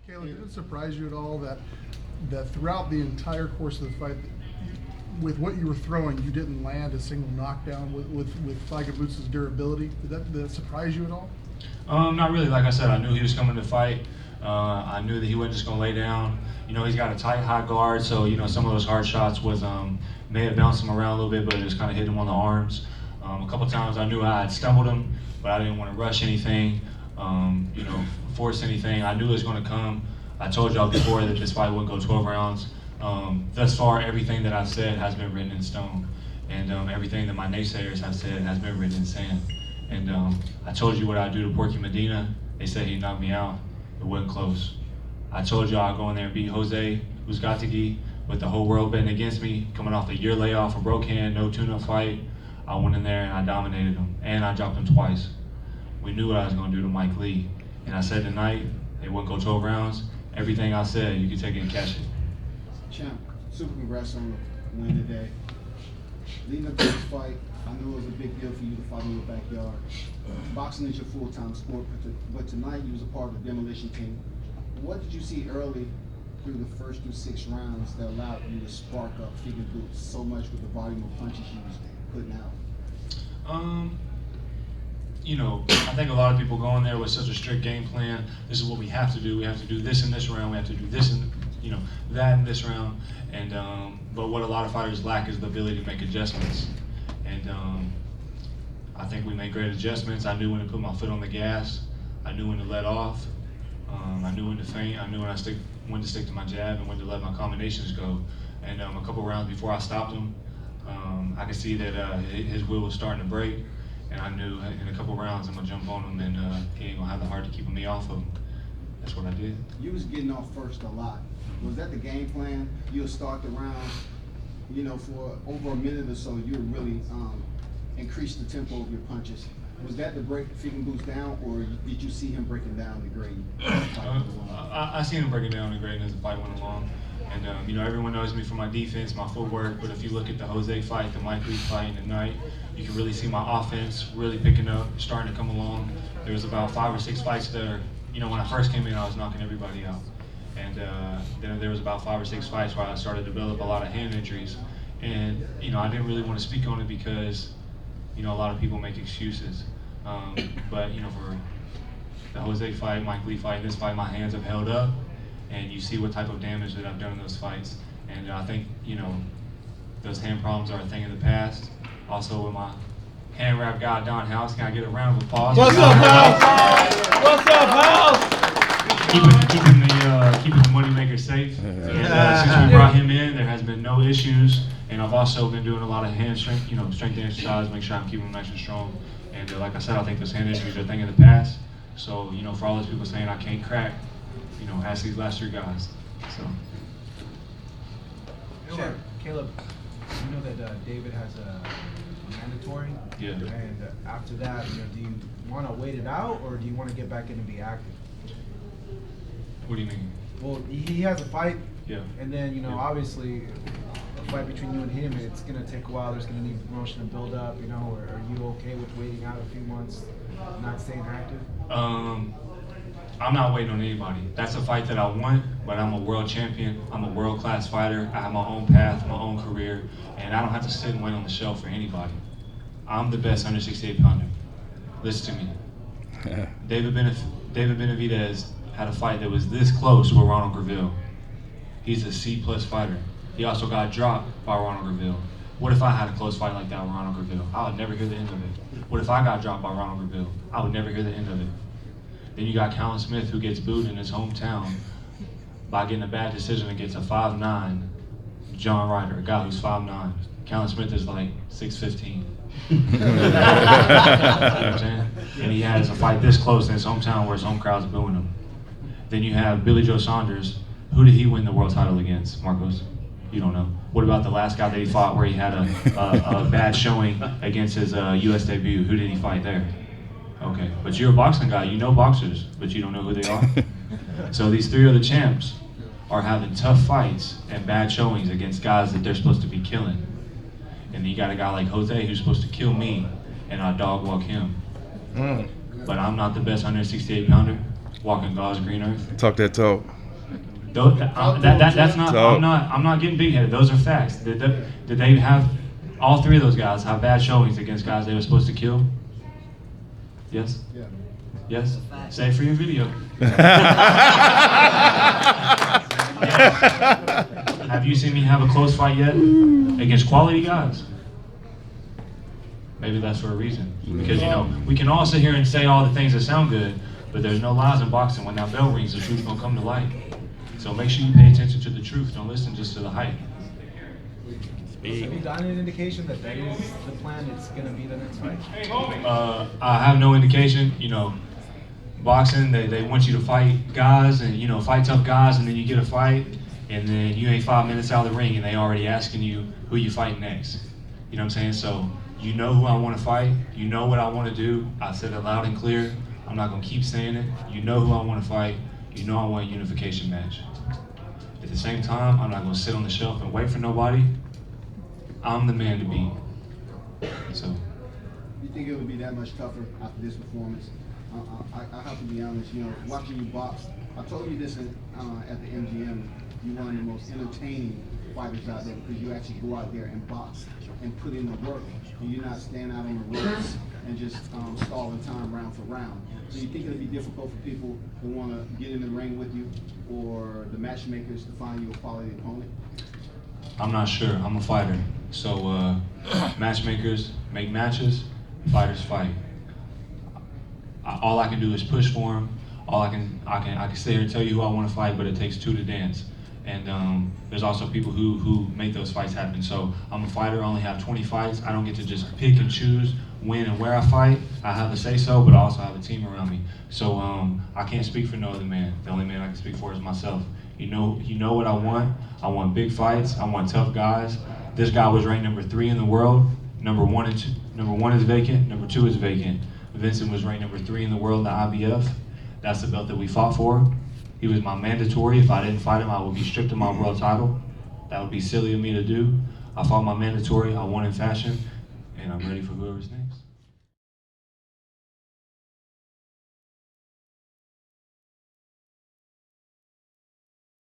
Caleb, did it surprise you at all that throughout the entire course of the fight, with what you were throwing, you didn't land a single knockdown with Feigenbutz's durability? Did that surprise you at all? Not really. Like I said, I knew he was coming to fight. I knew that he wasn't just going to lay down. You know, he's got a tight, high guard, so, you know, some of those hard shots may have bounced him around a little bit, but it just kind of hit him on the arms. A couple times I knew I had stumbled him, but I didn't want to rush anything, you know, force anything. I knew it was going to come. I told y'all before that this fight wouldn't go 12 rounds. Thus far, everything that I've said has been written in stone, and everything that my naysayers have said has been written in sand. And I told you what I'd do to Porky Medina. They said he'd knock me out. It wasn't close. I told you I'd go in there and beat Jose Uzcategui with the whole world betting against me, coming off a year layoff, a broke hand, no tune-up fight. I went in there and I dominated him, and I dropped him twice. We knew what I was going to do to Mike Lee. And I said tonight, it wouldn't go 12 rounds. Everything I said, you can take it and cash it. Champ, super congrats on the win today. Leading up to this fight, I knew it was a big deal for you to fight in your backyard. Boxing is your full-time sport, but tonight you was a part of the demolition team. What did you see early through the first through 6 rounds that allowed you to spark up Feigenbutz so much with the volume of punches you was putting out? You know, I think a lot of people go in there with such a strict game plan. This is what we have to do. We have to do this in this round. We have to do this in, you know, that in this round. And but what a lot of fighters lack is the ability to make adjustments. And I think we made great adjustments. I knew when to put my foot on the gas. I knew when to let off. I knew when to feint. I knew when to stick to my jab and when to let my combinations go. And a couple rounds before I stopped him, I could see that his will was starting to break. And I knew in a couple rounds I'm gonna jump on him, and he ain't gonna have the heart to keep me off of him. That's what I did. You was getting off first a lot. Was that the game plan? You'll start the round, you know, for over a minute or so, you would really increase the tempo of your punches. Was that to break Feigenbutz down, or did you see him breaking down the grade? I seen him breaking down the grade as the fight went along. And you know, everyone knows me for my defense, my footwork, but if you look at the Jose fight, the Mike Lee fight, and tonight, you can really see my offense really picking up, starting to come along. There was about 5 or 6 fights there. You know, when I first came in, I was knocking everybody out. And then there was about 5 or 6 fights where I started to develop a lot of hand injuries. And, you know, I didn't really want to speak on it because, you know, a lot of people make excuses. But, you know, for the Jose fight, Mike Lee fight, this fight, my hands have held up. And you see what type of damage that I've done in those fights. And I think, you know, those hand problems are a thing of the past. Also with my hand wrap guy, Don House, can I get a round of applause? What's up, House? What's up, House? Keeping the moneymaker safe. And since we brought him in, there has been no issues. And I've also been doing a lot of hand strength, you know, strength exercise, make sure I'm keeping them nice and strong. And like I said, I think those hand injuries are a thing of the past. So, you know, for all those people saying I can't crack, you know, ask these last 3 guys. So. Caleb, you know that David has a mandatory. Yeah. And after that, you know, do you want to wait it out, or do you want to get back in and be active? What do you mean? Well, he has a fight. Yeah. And then, you know, Yeah. obviously, a fight between you and him, it's gonna take a while. There's gonna need promotion and build up. You know, are you okay with waiting out a few months, not staying active? I'm not waiting on anybody. That's a fight that I want, but I'm a world champion. I'm a world-class fighter. I have my own path, my own career, and I don't have to sit and wait on the shelf for anybody. I'm the best 168 pounder. Listen to me. David Benavidez had a fight that was this close with Ronald Graville. He's a C+ fighter. He also got dropped by Ronald Graville. What if I had a close fight like that with Ronald Graville? I would never hear the end of it. What if I got dropped by Ronald Graville? I would never hear the end of it. Then you got Callum Smith, who gets booed in his hometown by getting a bad decision against a 5'9" John Ryder, a guy who's 5'9". Callum Smith is like 6'15". You know what I'm saying? And he has a fight this close in his hometown where his home crowd's booing him. Then you have Billy Joe Saunders. Who did he win the world title against, Marcos? You don't know. What about the last guy that he fought where he had a bad showing against his US debut? Who did he fight there? Okay, but you're a boxing guy, you know boxers, but you don't know who they are. So these 3 other champs are having tough fights and bad showings against guys that they're supposed to be killing. And then you got a guy like Jose who's supposed to kill me, and I dog walk him. But I'm not the best 168 pounder walking God's green earth. Talk that talk. That's not. I'm not getting big headed. Those are facts. Did they have all three of those guys have bad showings against guys they were supposed to kill? Yes. Yeah. Yes. Say it for your video. Have you seen me have a close fight yet against quality guys? Maybe that's for a reason. Because we can all sit here and say all the things that sound good, but there's no lies in boxing. When that bell rings, the truth gonna come to light. So make sure you pay attention to the truth. Don't listen just to the hype. Have you gotten an indication that is the plan? It's gonna be the next fight. I have no indication. Boxing, they want you to fight guys and fight tough guys, and then you get a fight, and then you ain't 5 minutes out of the ring, and they already asking you who you fight next. You know what I'm saying? So you know who I want to fight. You know what I want to do. I said it loud and clear. I'm not gonna keep saying it. You know who I want to fight. You know I want a unification match. At the same time, I'm not gonna sit on the shelf and wait for nobody. I'm the man to beat. So. You think it would be that much tougher after this performance? I have to be honest, watching you box, I told you this at the MGM, you're one of the most entertaining fighters out there because you actually go out there and box and put in the work, and you're not standing out on the ropes and just stalling time round for round. So you think it'll be difficult for people who want to get in the ring with you or the matchmakers to find you a quality opponent? I'm not sure. I'm a fighter. So matchmakers make matches, fighters fight. All I can do is push for them. I can sit here and tell you who I want to fight, but it takes two to dance. And there's also people who make those fights happen. So I'm a fighter. I only have 20 fights. I don't get to just pick and choose when and where I fight. I have to say so, but I also have a team around me. So I can't speak for no other man. The only man I can speak for is myself. You know what I want. I want big fights. I want tough guys. This guy was ranked number 3 in the world. Number one is vacant. Number 2 is vacant. Vincent was ranked number 3 in the world in the IBF. That's the belt that we fought for. He was my mandatory. If I didn't fight him, I would be stripped of my world title. That would be silly of me to do. I fought my mandatory. I won in fashion, and I'm ready for whoever's next.